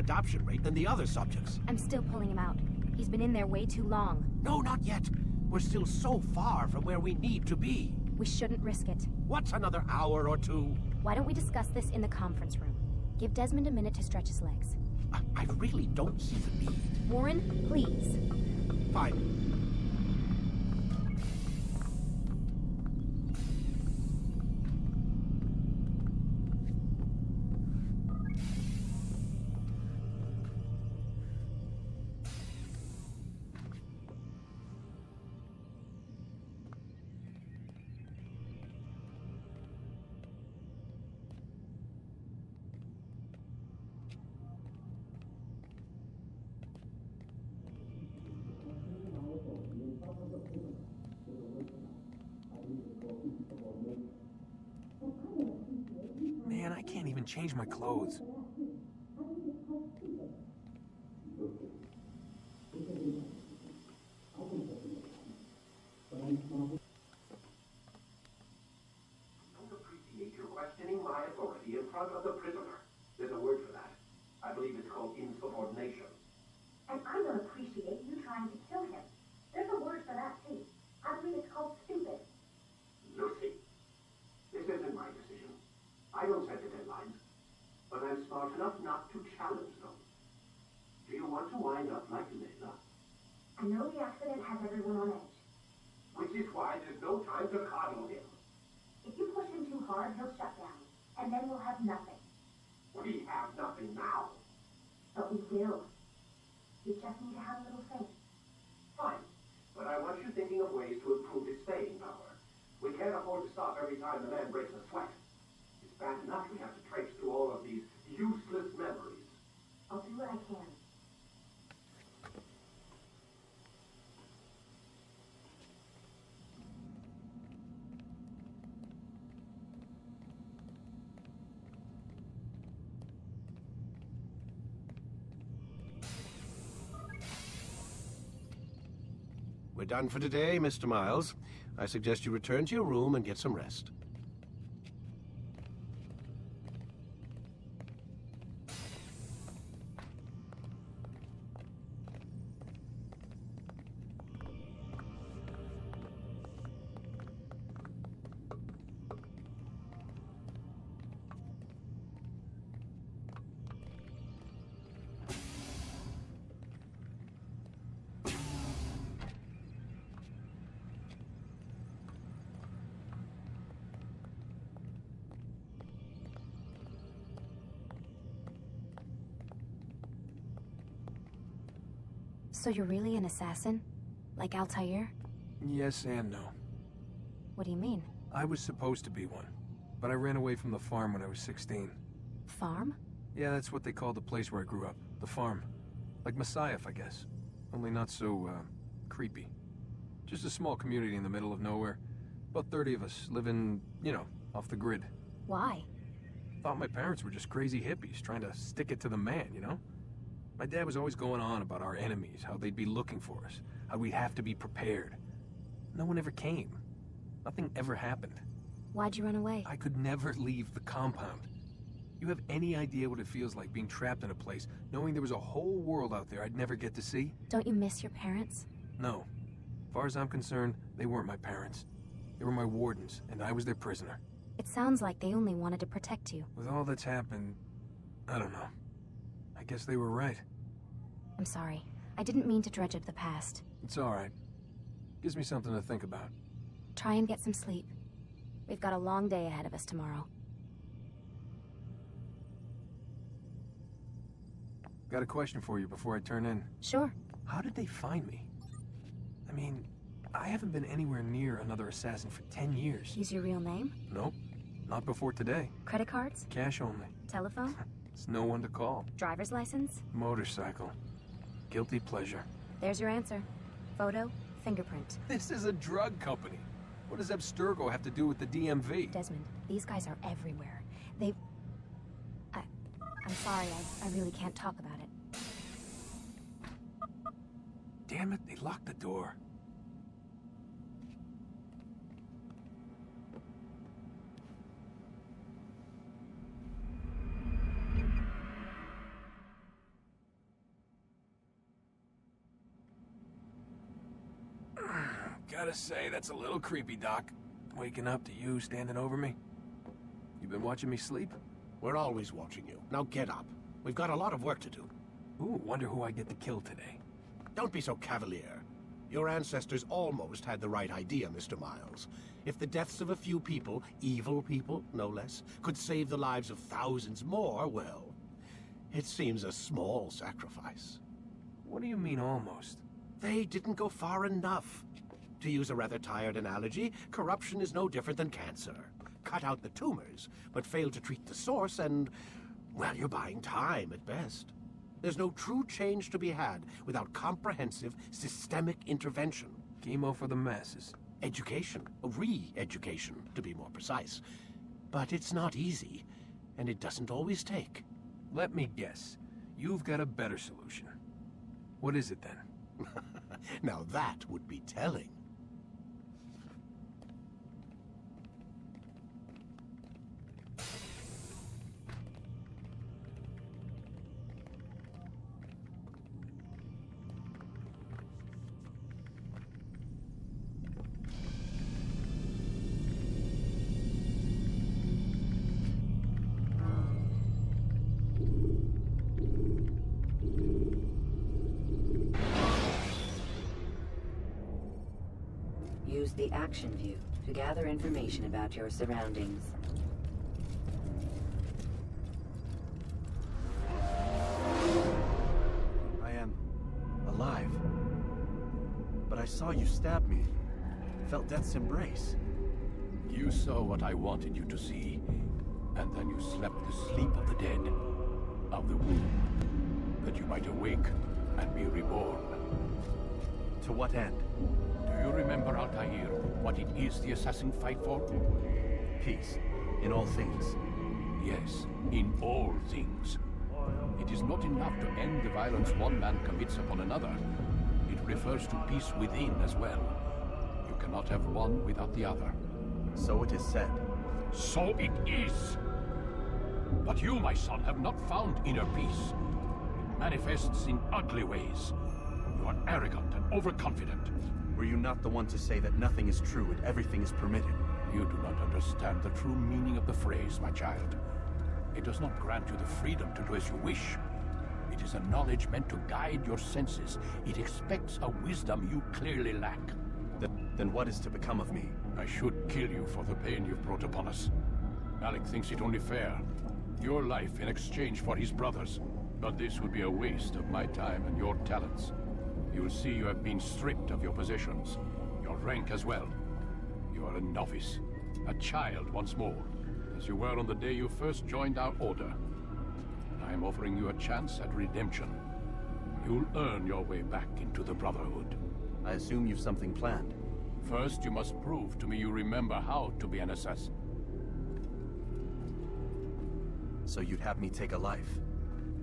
adoption rate than the other subjects. I'm still pulling him out. He's been in there way too long. No, not yet. We're still so far from where we need to be. We shouldn't risk it. What's another hour or two? Why don't we discuss this in the conference room? Give Desmond a minute to stretch his legs. I really don't see the need. Warren, please. Fine. Man, I can't even change my clothes. Appreciate your questioning my authority in front of the prisoner. There's a word for that. I believe it's called insubordination. And I don't appreciate you trying to kill him. There's a word for that, too. I believe it's called stupid. Lucy, this isn't my decision. I don't set the deadlines, but I'm smart enough not to challenge them. Do you want to wind up like Layla? I know the accident has everyone on edge. Which is why there's no time to coddle him. If you push him too hard, he'll shut down, and then we'll have nothing. We have nothing now. But we will. You just need to have a little faith. Fine, but I want you thinking of ways to improve his staying power. We can't afford to stop every time the man breaks a sweat. It's bad enough we have to traipse through all of these useless memories. I'll do what I can. We're done for today, Mr. Miles. I suggest you return to your room and get some rest. So you're really an assassin? Like Altair? Yes and no. What do you mean? I was supposed to be one, but I ran away from the farm when I was 16. Farm? Yeah, that's what they called the place where I grew up. The farm. Like Messiah, I guess. Only not so, creepy. Just a small community in the middle of nowhere. About 30 of us, living, you know, off the grid. Why? Thought my parents were just crazy hippies, trying to stick it to the man, you know? My dad was always going on about our enemies, how they'd be looking for us, how we'd have to be prepared. No one ever came. Nothing ever happened. Why'd you run away? I could never leave the compound. You have any idea what it feels like being trapped in a place, knowing there was a whole world out there I'd never get to see? Don't you miss your parents? No. As far as I'm concerned, they weren't my parents. They were my wardens, and I was their prisoner. It sounds like they only wanted to protect you. With all that's happened, I don't know. I guess they were right. I'm sorry. I didn't mean to dredge up the past. It's alright. Gives me something to think about. Try and get some sleep. We've got a long day ahead of us tomorrow. Got a question for you before I turn in. Sure. How did they find me? I mean, I haven't been anywhere near another assassin for 10 years. Use your real name? Nope. Not before today. Credit cards? Cash only. Telephone? It's no one to call. Driver's license? Motorcycle. Guilty pleasure. There's your answer. Photo, fingerprint. This is a drug company. What does Abstergo have to do with the DMV? Desmond, these guys are everywhere. I'm sorry, I really can't talk about it. Damn it, they locked the door. Gotta say, that's a little creepy, Doc. Waking up to you standing over me. You been watching me sleep? We're always watching you. Now get up. We've got a lot of work to do. Ooh, wonder who I get to kill today. Don't be so cavalier. Your ancestors almost had the right idea, Mr. Miles. If the deaths of a few people, evil people, no less, could save the lives of thousands more, well, it seems a small sacrifice. What do you mean, almost? They didn't go far enough. To use a rather tired analogy, corruption is no different than cancer. Cut out the tumors, but fail to treat the source and, well, you're buying time at best. There's no true change to be had without comprehensive, systemic intervention. Chemo for the masses. Education, re-education, to be more precise. But it's not easy, and it doesn't always take. Let me guess. You've got a better solution. What is it then? Now that would be telling. Use the action view to gather information about your surroundings. I am alive. But I saw you stab me. Felt death's embrace. You saw what I wanted you to see, and then you slept the sleep of the dead, of the womb, that you might awake and be reborn. To what end? Do you remember, Altair, what it is the assassin fight for? Peace. In all things. Yes, in all things. It is not enough to end the violence one man commits upon another. It refers to peace within as well. You cannot have one without the other. So it is said. So it is! But you, my son, have not found inner peace. It manifests in ugly ways. You are arrogant and overconfident. Were you not the one to say that nothing is true and everything is permitted? You do not understand the true meaning of the phrase, my child. It does not grant you the freedom to do as you wish. It is a knowledge meant to guide your senses. It expects a wisdom you clearly lack. Then what is to become of me? I should kill you for the pain you've brought upon us. Alec thinks it only fair. Your life in exchange for his brother's. But this would be a waste of my time and your talents. You will see you have been stripped of your possessions, your rank as well. You are a novice, a child once more, as you were on the day you first joined our order. I am offering you a chance at redemption. You'll earn your way back into the Brotherhood. I assume you've something planned. First, you must prove to me you remember how to be an assassin. So you'd have me take a life?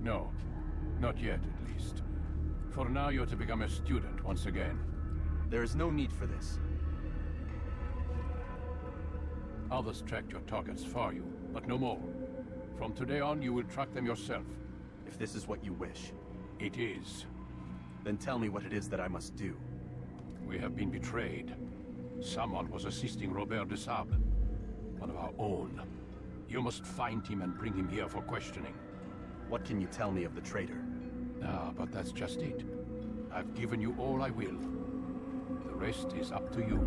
No, not yet at least. For now, you're to become a student once again. There is no need for this. Others tracked your targets for you, but no more. From today on, you will track them yourself. If this is what you wish. It is. Then tell me what it is that I must do. We have been betrayed. Someone was assisting Robert de Sable, one of our own. You must find him and bring him here for questioning. What can you tell me of the traitor? Ah, but that's just it. I've given you all I will. The rest is up to you.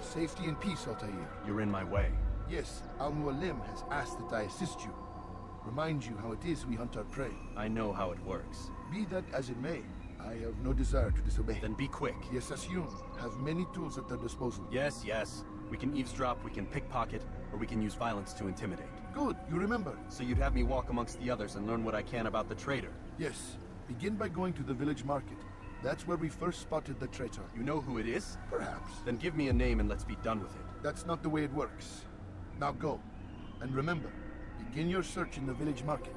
Safety and peace, Altair. You're in my way. Yes, Al-Mualim has asked that I assist you. Remind you how it is we hunt our prey. I know how it works. Be that as it may, I have no desire to disobey. Then be quick. The Assassin have many tools at their disposal. Yes, yes. We can eavesdrop, we can pickpocket, or we can use violence to intimidate. Good, you remember. So you'd have me walk amongst the others and learn what I can about the traitor? Yes. Begin by going to the village market. That's where we first spotted the traitor. You know who it is? Perhaps. Then give me a name and let's be done with it. That's not the way it works. Now go. And remember, begin your search in the village market.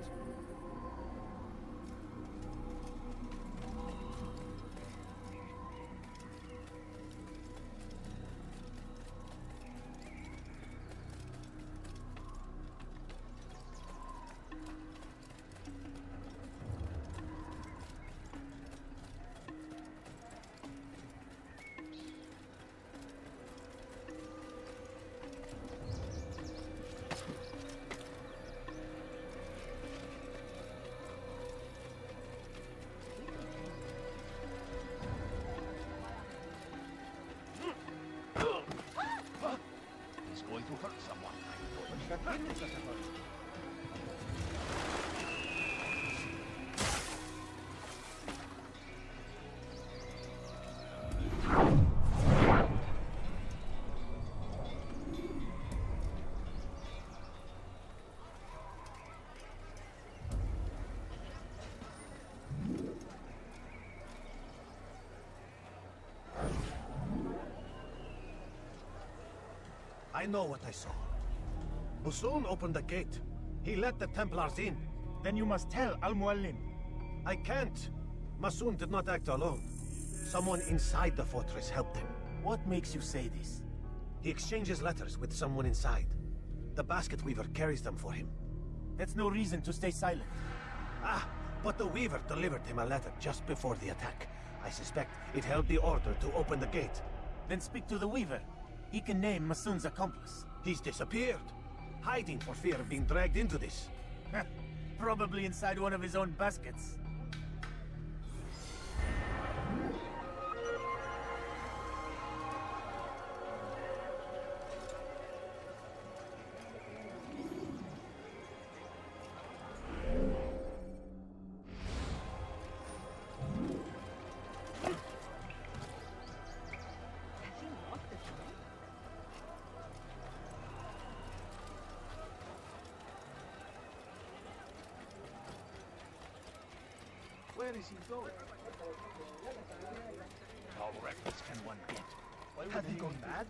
Going to hurt someone. I know what I saw. Musoon opened the gate. He let the Templars in. Then you must tell Al-Muallim. I can't. Musoon did not act alone. Someone inside the fortress helped him. What makes you say this? He exchanges letters with someone inside. The basket weaver carries them for him. That's no reason to stay silent. Ah, but the weaver delivered him a letter just before the attack. I suspect it held the order to open the gate. Then speak to the weaver. He can name Musoon's accomplice. He's disappeared, hiding for fear of being dragged into this. Probably inside one of his own baskets. Where is he going? How reckless can one get? Why would he go mad?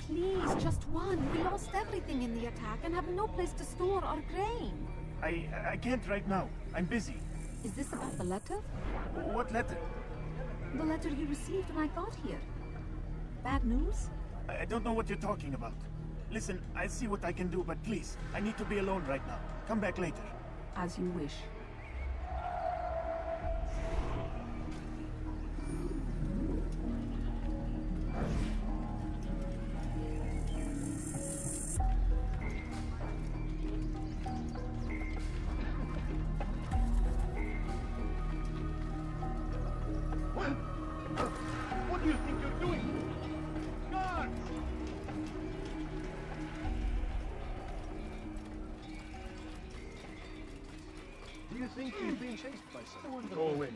Please, just one. We lost everything in the attack and have no place to store our grain. I can't right now. I'm busy. Is this about the letter? What letter? The letter you received when I got here. Bad news? I don't know what you're talking about. Listen, I'll see what I can do, but please, I need to be alone right now. Come back later. As you wish. What do you think you're doing? Guards! Do you think he's being chased by someone? Go away.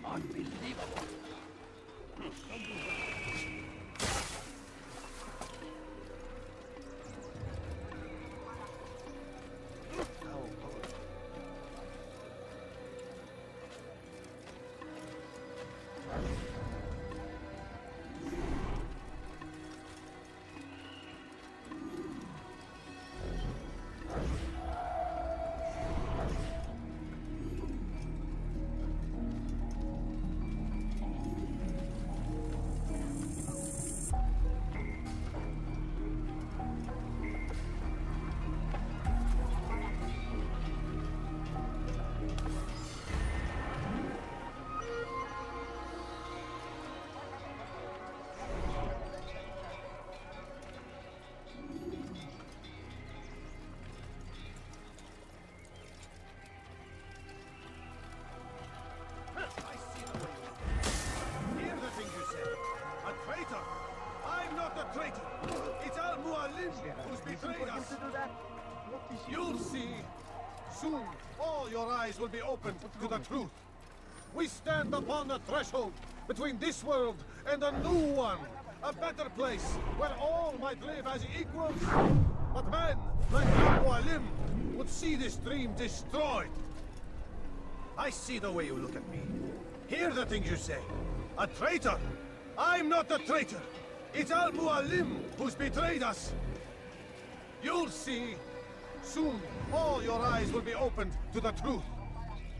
Unbelievable. who's betrayed us. You'll see. Soon, all your eyes will be opened to the truth. We stand upon the threshold between this world and a new one. A better place where all might live as equals. But men like Al-Mualim would see this dream destroyed. I see the way you look at me. Hear the things you say. A traitor? I'm not a traitor. It's Al-Mualim who's betrayed us. You'll see. Soon, all your eyes will be opened to the truth.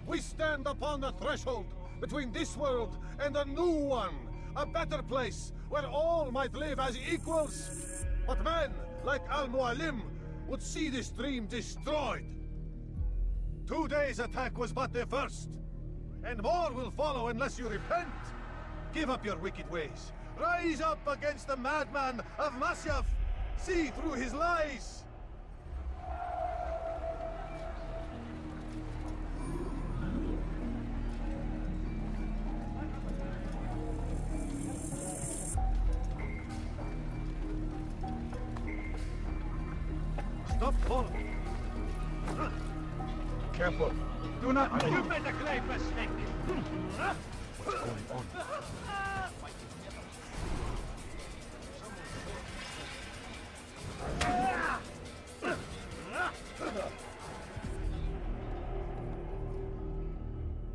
We stand upon the threshold between this world and a new one. A better place where all might live as equals. But men like Al-Mualim would see this dream destroyed. Today's attack was but the first. And more will follow unless you repent. Give up your wicked ways. Rise up against the madman of Masyaf. See through his lies. Stop falling. Careful. Do not move. You made a great mistake. What's going on?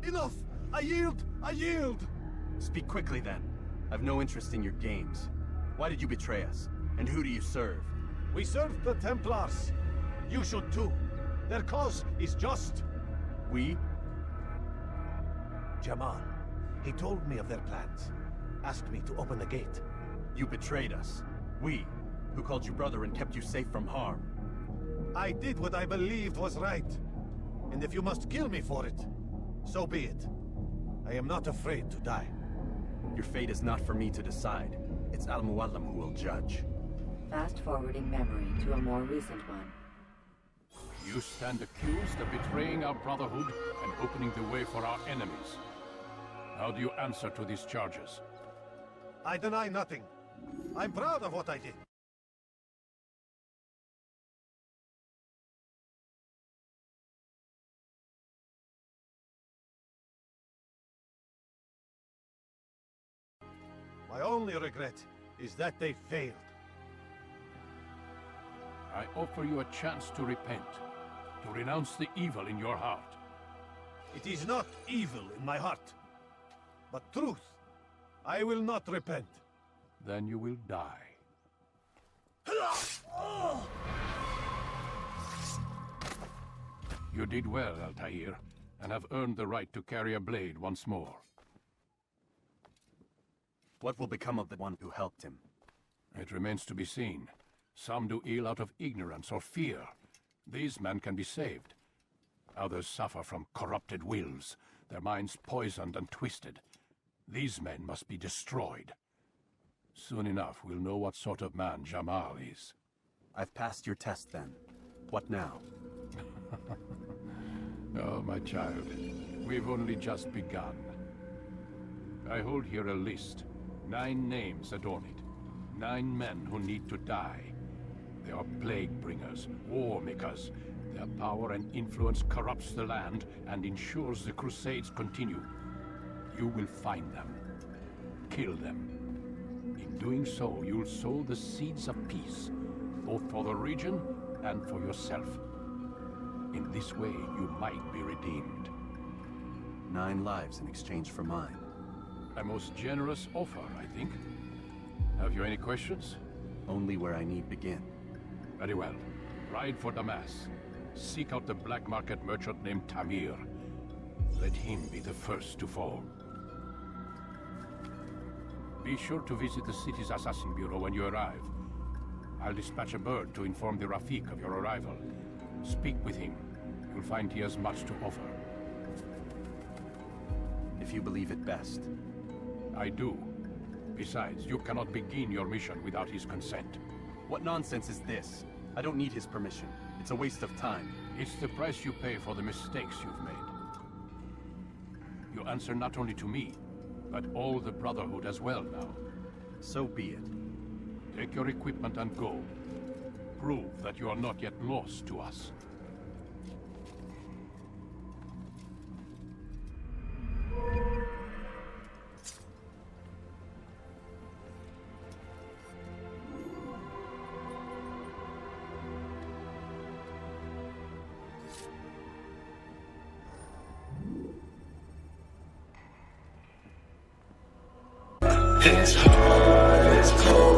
Enough! I yield! I yield! Speak quickly then. I've no interest in your games. Why did you betray us? And who do you serve? We serve the Templars. You should too. Their cause is just. We? Jamal. He told me of their plans. Asked me to open the gate. You betrayed us. We, who called you brother and kept you safe from harm. I did what I believed was right. And if you must kill me for it, so be it. I am not afraid to die. Your fate is not for me to decide. It's Al-Mualim who will judge. Fast-forwarding memory to a more recent one. You stand accused of betraying our Brotherhood and opening the way for our enemies. How do you answer to these charges? I deny nothing. I'm proud of what I did. My only regret is that they failed. I offer you a chance to repent, to renounce the evil in your heart. It is not evil in my heart, but truth. I will not repent. Then you will die. You did well, Altair, and have earned the right to carry a blade once more. What will become of the one who helped him? It remains to be seen. Some do ill out of ignorance or fear. These men can be saved. Others suffer from corrupted wills, their minds poisoned and twisted. These men must be destroyed. Soon enough, we'll know what sort of man Jamal is. I've passed your test then. What now? Oh, my child. We've only just begun. I hold here a list. 9 names adorn it. 9 men who need to die. They are plague bringers, war makers. Their power and influence corrupts the land and ensures the Crusades continue. You will find them. Kill them. In doing so, you'll sow the seeds of peace, both for the region and for yourself. In this way, you might be redeemed. 9 lives in exchange for mine. A most generous offer, I think. Have you any questions? Only where I need begin. Very well. Ride for Damas. Seek out the black market merchant named Tamir. Let him be the first to fall. Be sure to visit the city's assassin bureau when you arrive. I'll dispatch a bird to inform the Rafiq of your arrival. Speak with him. You'll find he has much to offer. If you believe it best. I do. Besides, you cannot begin your mission without his consent. What nonsense is this? I don't need his permission. It's a waste of time. It's the price you pay for the mistakes you've made. You answer not only to me, but all the Brotherhood as well now. So be it. Take your equipment and go. prove that you are not yet lost to us. It's hard, it's cold.